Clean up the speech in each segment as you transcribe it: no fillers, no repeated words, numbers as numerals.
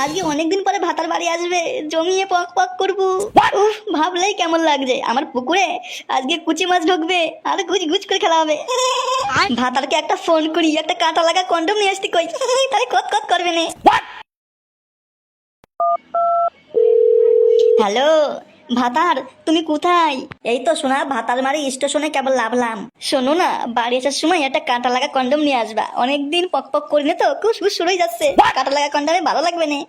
আজকে অনেকদিন পরে ভাতার বাড়ি আসবে, জমিয়ে পক পক করবো। ভাবলেই কেমন লাগছে। আমার পুকুরে আজকে কুচি মাছ ঢুকবে আর গুজ গুজ করে খেলা হবে। ভাতারকে একটা ফোন করি, একটা কাঁটা লাগা কন্ডম নিয়ে আসতে কই, তাহলে কত কত করবে না। হ্যালো ভাতার, তুমি কোথায়? এই তো শোনা, ভাতার মারি স্টেশনে কেবল নামলাম। শোনো না, বাড়ি আসার সময় একটা কাঁটা লাগা কন্ডম নিয়ে আসবা। অনেকদিন পক পক করিনি তো, খুব শুরু হয়ে যাচ্ছে। কাঁটা লাগা কন্ডমে ভালো লাগবে না।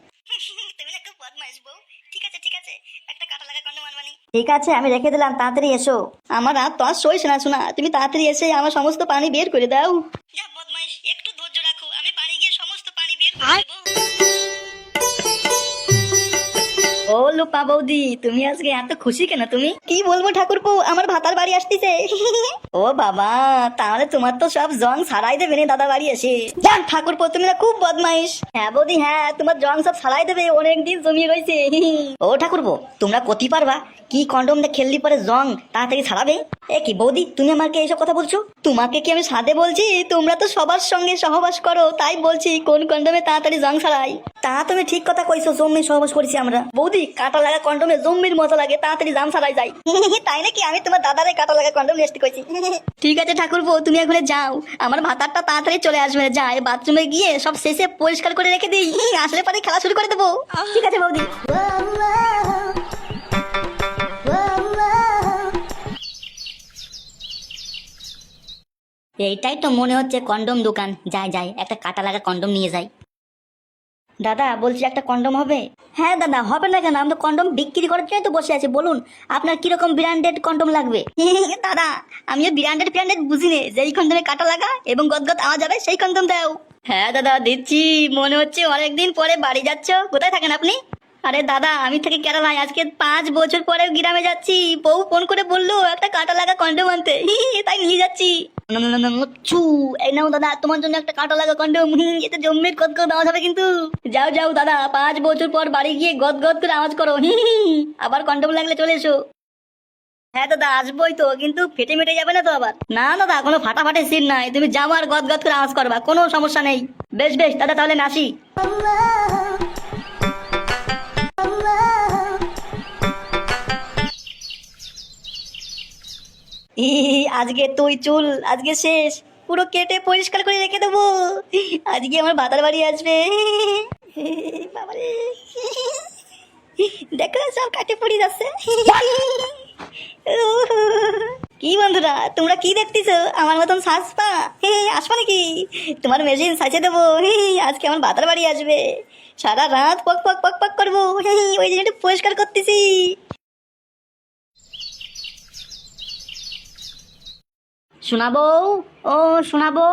তুমি না খুব বদমাইশ বউ। ঠিক আছে ঠিক আছে, একটা কাঁটা লাগা কন্ডম আনবানি। ঠিক আছে, আমি রেখে দিলাম, তাড়াতাড়ি এসো। আমার রাত তো আর সইছে না শোনা, তুমি তাড়াতাড়ি এসে আমার সমস্ত পানি বের করে দাও। যা বদমাইশ, একটু ধৈর্য রাখো, আমি পানি গিয়ে সমস্ত পানি বের করে দেবো। ও লুপা বৌদি, তুমি আজকে এত খুশি কেন? তুমি কি বলবো ঠাকুরপো, আমার ভাতার বাড়ি আসতেছে। ও বাবা, তাহলে তোমার তো সব জং সারাই দেবে না দাদা বাড়ি এসে। জান ঠাকুরপো, তুমি না খুব বদমাইশ। হ্যাঁ বৌদি হ্যাঁ, তোমার জং সব সারাই দেবে, অনেকদিন জমিয়ে রয়েছে। ও ঠাকুরপো, তোমরা কতি পারবা কি কন্ডম দিয়ে খেললি পরে জং তাড়াতাড়ি ছাড়াবে? এ কি বৌদি, তুমি আমাকে এইসব কথা বলছো? তোমাকে কি আমি সাদে বলছি? তোমরা তো সবার সঙ্গে সহবাস করো, তাই বলছি কোন কন্ডমে তাড়াতাড়ি জং ছাড়াই। তা তুমি ঠিক কথা কইছো, জম্মি সহবাস করেছি আমরা। বৌদি, কাঁটা লাগা কন্ডমে জম্মির মজা লাগে, তাড়াতাড়ি জাম ছাড়াই যায়। তাই নাকি? আমি তোমার দাদারে কাঁটা লাগা কন্ডম নিয়ে আসতে কইছি। ঠিক আছে ঠাকুরপো, তুমি এখন যাও, আমার ভাতারটা তাড়াতাড়ি চলে আসবে। যাই বাথরুমে গিয়ে সব শেষে পরিষ্কার করে রেখে দিই, আসলে পরে খেলা শুরু করে দেবো। ঠিক আছে বৌদি। এইটাই তো মনে হচ্ছে কন্ডম দোকান। যাই যাই, একটা কাঁটা লাগা কন্ডম নিয়ে যাই। দাদা বলছি, একটা কন্ডম হবে? হ্যাঁ দাদা, হবে না কেন? আমি তো কন্ডম বিক্রি করার জন্য তো বসে আছি। বলুন আপনার কিরকম ব্র্যান্ডেড কন্ডম লাগবে? দাদা আমিও ব্র্যান্ডেড বুঝি নে, যেই কন্ডমে কাটা লাগা এবং গদগদ আওয়াজ হবে সেই কন্ডম দাও। হ্যাঁ দাদা দিচ্ছি। মনে হচ্ছে অনেকদিন পরে বাড়ি যাচ্ছ। কোথায় থাকেন আপনি? আরে দাদা, আমি থাকি কেরালায়। আজকে 5 বছর পরে গ্রামে যাচ্ছি। বউ ফোন করে বললো একটা কাঁটা লাগা কন্ডম আনতে, তাই নিয়ে যাচ্ছি। এই নাও দাদা, তোমার জন্য একটা কাঁটা লাগা কন্ডম। এতে জম্মের গদগদ আওয়াজ হবে কিন্তু। যাও যাও দাদা, 5 বছর পর বাড়ি গিয়ে গদগদ করে আওয়াজ করো। আবার কন্ডম লাগলে চলে এসো। হ্যাঁ দাদা আসবোই তো, কিন্তু ফেটে মেটে যাবে না তো আবার? না দাদা, কোনো ফাটাফাটি সিন নাই, তুমি যাও আর গদগদ করে আওয়াজ করবা, কোনো সমস্যা নেই। বেশ বেশ দাদা, তাহলে নাসি। আজকে তুই চুল আজকে শেষ, পুরো কেটে পরিষ্কার করে রেখে দেবো। আজকে আমার ভাতার বাড়ি আসবে। বাবারে, দেখো সব কাটে পড়ে যাচ্ছে। কি বন্ধুরা, তোমরা কি দেখতেছো? আমার মতন সাজপা আসবা নাকি? তোমার মেশিন সাজিয়ে দেবো। আজকে আমার ভাতার বাড়ি আসবে, সারা রাত পক পক পক পক করবো। ওই জন্য পরিষ্কার করতেছি। শোনাবো, ও শোনাবো,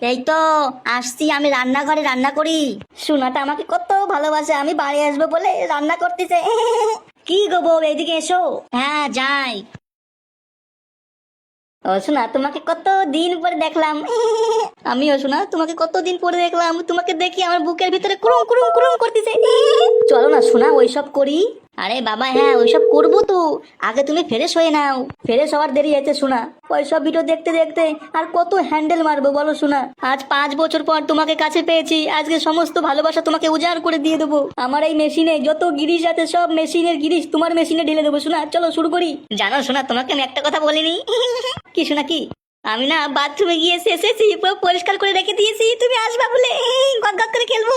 এই তো আসছি। আমি রান্নাঘরে রান্না করি। শোনাটা আমাকে কত ভালোবাসে, আমি বাড়ি আসবো বলে রান্না করতেছে। কি গো বউ, এইদিকে এসো। হ্যাঁ যাই। ও শোনা, তোমাকে কত দিন পরে দেখলাম। আমিও শোনা, তোমাকে কত দিন পরে দেখলাম। তোমাকে দেখি আমার বুকের ভিতরে কুরুম কুরুম কুরুম করতেছে। চলো না শোনা, ওইসব করি। আরে বাবা হ্যাঁ, ওইসব করবো তো। আগে তুমি ফ্রেশ হয়ে নাও। ফ্রেশ হওয়ার দেরি আছে শোনা। ওইসব ভিডিও দেখতে দেখতে আর কত হ্যান্ডেল মারবো বলো শোনা। আজ 5 বছর পর তোমাকে কাছে পেয়েছি। আজকে সমস্ত ভালোবাসা তোমাকে উজাড় করে দিয়ে দেবো। আমার এই মেশিনে যত গিরিশ আছে, সব মেশিনের গিরিশ তোমার মেশিনে ঢেলে দেবো শোনা। চলো শুরু করি। জানো শোনা, তোমাকে আমি একটা কথা বলিনি। কি শোনা কি? আমি না বাথরুমে গিয়ে এসেছি, পরিষ্কার করে রেখে দিয়েছি, তুমি আসবা বলে গদ গদ করে খেলবো।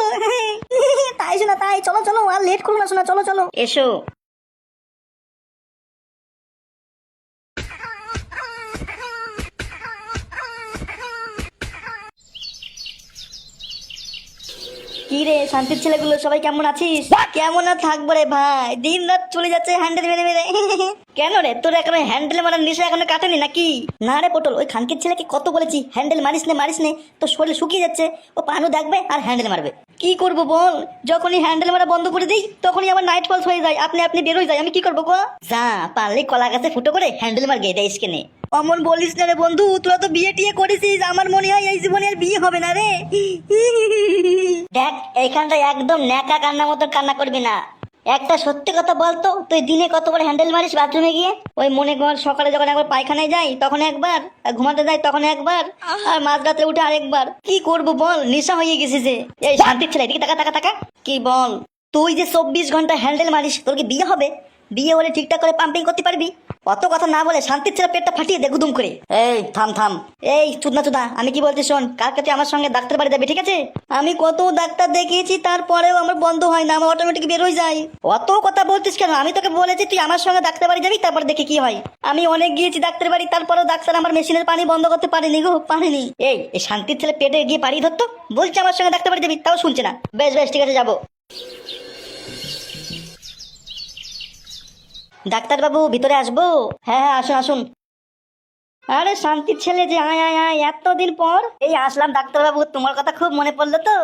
তাই শোনা তাই, চলো চলো, আর লেট করো না শোনা, চলো চলো এসো। কি রে শান্তির ছেলেগুলো, সবাই কেমন আছিস? কেমন আর থাকবো রে ভাই, দিন রাত চলে যাচ্ছে হ্যান্ডেল মেরে মেরে। কেন রে, তোর এখনো হ্যান্ডেল মারার নেশা এখনো কাটেনি নাকি? না রে পটল, ওই খানকির ছেলেকে কত বলেছি হ্যান্ডেল মারিস নে, তো শরীর শুকিয়ে যাচ্ছে। ও পানু দেখবে আর হ্যান্ডেল মারবে। কি করবো বল, যখনই হ্যান্ডেল মারা বন্ধ করে দিই তখনই আমার নাইট ফলস হয়ে যায়, আপনি বের হয়ে যায়। আমি কি করবো গো? যা পারলে কলা গাছে ফুটো করে হ্যান্ডেল মার গেয়ে দেয় কেনে। অমন বলিস না রে বন্ধু, তোরা তো বিয়ে টিয়ে করেছিস, আমার মনে হয় এই জীবনে আর বিয়ে হবে না রে। দেখ এইখানটা একদম ন্যাকা কান্না মতো কান্না করবি না। একটা সত্যি কথা বলতো, তুই দিনে কতবার হ্যান্ডেল মারিস বাথরুমে গিয়ে? ওই মনে কর সকালে যখন একবার পায়খানায় যাই তখন একবার, আর ঘুমাতে যাই তখন একবার, আর মাঝরাতে উঠে আরেকবার। কি করবো বল, নেশা হয়ে গেছে যে। এই শান্তির ছেলে, এদিকে টাকা টাকা টাকা। কি বল, তুই যে 24 ঘন্টা হ্যান্ডেল মারিস, তোর কি বিয়ে হবে? বিয়ে হলে ঠিকঠাক করে পাম্পিং করতে পারবি? অত কথা না বলে শান্তির ছেলে পেটটা ফাটিয়ে দে গুদুম করে। এই থাম থাম, এই চুদনা চুদা, আমি কি বলছি শোন, কালকে তুই আমার সঙ্গে ডাক্তার বাড়ি যাবি, ঠিক আছে? আমি কত ডাক্তার দেখিয়েছি, তারপরেও আমার বন্ধ হয় না, আমার অটোমেটিক বের হয়ে যায়। অত কথা বলতিস কেন? আমি তোকে বলেছি তুই আমার সঙ্গে ডাক্তার বাড়ি যাবি, তারপর দেখি কি হয়। আমি অনেক গিয়েছি ডাক্তার বাড়ি, তারপরেও ডাক্তার আমার মেশিনের পানি বন্ধ করতে পারেনি গো, পারেনি। এই শান্তির ছেলে পেটে গিয়ে পাড়ি ধরতো, বলছে আমার সঙ্গে ডাক্তার বাড়ি যাবি, তাও শুনছে না। বেশ বেশ, ঠিক আছে, যাবো। ডাক্তারবাবু ভিতরে আসবো? হ্যাঁ হ্যাঁ, আসুন আসুন। আরে শান্তির ছেলে যে, আয় আয় আয়, এতদিন পর এই আসলাম। ডাক্তারবাবু তোমার কথা খুব মনে পড়লো তো।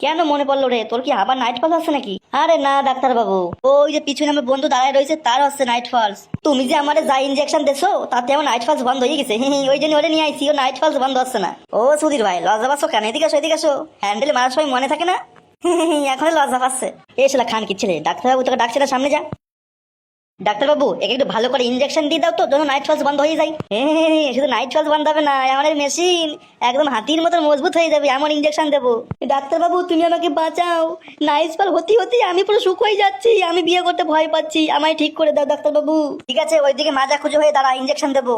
কেন মনে পড়লো রে? তোর কি আবার নাইট ফলস আছে নাকি? আরে না ডাক্তারবাবু, ওই যে পিছনে আমার বন্ধু দাঁড়ায় রয়েছে, তার হচ্ছে নাইট ফলস। তুমি যে আমারে যা ইনজেকশন দেছো তাতে আমার নাইট ফলস বন্ধ হয়ে গেছে। ওই জন্য ওরে নিয়ে আইছি, ও নাইট ফলস বন্ধ হচ্ছে না। ও সুধীর ভাই, লজ্জা পাচ্ছ কেন? এদিকে আসো, এদিকে আসো। হ্যান্ডেল মারার সময় মনে থাকে না? এখন লজ্জা পাচ্ছে। এসে খান কি ছেলে, ডাক্তারবাবু তোকে ডাকছে না, সামনে যা। ডাক্তারবাবু একে একটু ভালো করে ইনজেকশন দিয়ে দাও তো, যেন নাইট ফলস বন্ধ হয়ে যায়। হ্যাঁ, শুধু নাইট ফলস বন্ধ হবে না, আমাদের মেশিন একদম হাতির মতন মজবুত হয়ে যাবে, এমন ইনজেকশন দেবো। ডাক্তারবাবু তুমি আমাকে বাঁচাও, নাইট ফল হতে হতে আমি পুরো শুক হয়ে যাচ্ছি, আমি বিয়ে করতে ভয় পাচ্ছি, আমায় ঠিক করে দাও ডাক্তারবাবু। ঠিক আছে, ওইদিকে মাজা খুঁজে হয়ে দাঁড়া, ইনজেকশন দেবো।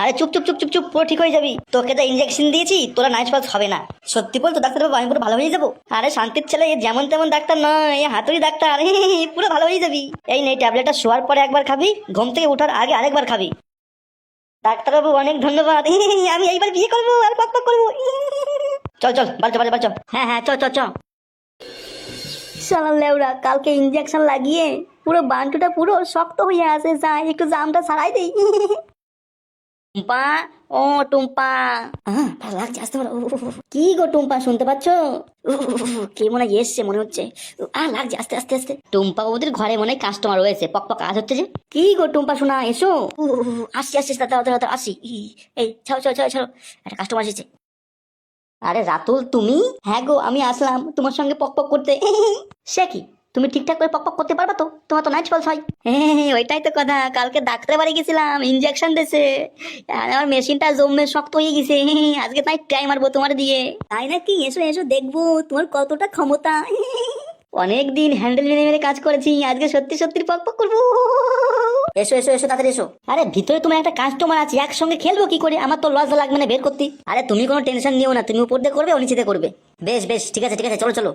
আরে চুপ চুপ চুপ চুপ চুপ, পুরো ঠিক হয়ে যাবি। তোকে তো ইনজেকশন দিয়েছি, তোরা নাইট ফলস হবে না। সত্যি বলতো ডাক্তারবাবু, আমি পুরো ভালো হয়ে যাবো। আরে শান্তির ছেলে, এ যেমন তেমন ডাক্তার নয়, এ হাতুড়ি ডাক্তার। পুরো ভালো হয়ে যাবি। এই নে ট্যাবলেটটা, শোয়ার পরে একবার খাবি, ঘুম থেকে ওঠার আগে আরেকবার খাবি। ডাক্তারবাবু অনেক ধন্যবাদ। আমি এইবার বিয়ে করবো আর পক পক করবো। চল চল, বাড়ি বাড়ি চল। হ্যাঁ হ্যাঁ, চল চল চল। শালা লেউড়া, কালকে ইনজেকশন লাগিয়ে পুরো বান্টুটা পুরো শক্ত হয়ে আছে, যাই একটু জামটা ছাড়াই দেই। টুম্পা, ও টুম্পা। ভালো লাগছে, আসতে পারো। কি গো টুম্পা, শুনতে পাচ্ছ? কে মনে হয় এসছে মনে হচ্ছে। লাগছে, আস্তে আস্তে আস্তে। টুম্পা ওদের ঘরে মনে হয় কাস্টমার রয়েছে, পক পক কাজ হচ্ছে যে। কি গো টুম্পা শোনা, এসো। আসছি আসছি, তাড়াতাড়ি আসি। এই ছাড়ো ছাড়ো ছাড়ো ছাড়ো, একটা কাস্টমার এসেছে। আরে রাতুল তুমি? হ্যাঁ গো, আমি আসলাম তোমার সঙ্গে পক পক করতে। সে কি, তুমি ঠিকঠাক করে পক পক করতে পারবা তো? তোমার তো নাইট ফলস হয়। হ্যাঁ, ওইটাই তো কথা। কালকে ডাক্তার বাড়ি গেছিলাম, ইনজেকশন দিয়েছে, আর আমার মেশিনটা জমে শক্ত হয়ে গেছে। আজকে তাই ট্রাই মারবো তোমার দিয়ে। তাই নাকি? এসো এসো, দেখবো তোমার কতটা ক্ষমতা। অনেকদিন হ্যান্ডেল মেরে মেরে কাজ করেছি, আজকে সত্যি সত্যি পক পক করবো। এসো এসো এসো, তাড়াতাড়ি এসো। আরে ভিতরে তোমার একটা কাস্টমার আছে, একসঙ্গে খেলবো কি করে? আমার তো লজ্জা লাগবে না বের করতে? আরে তুমি কোনো টেনশন নিও না, তুমি উপর দিয়ে করবে ও নিচে দিয়ে করবে। বেশ বেশ, ঠিক আছে ঠিক আছে, চলো চলো।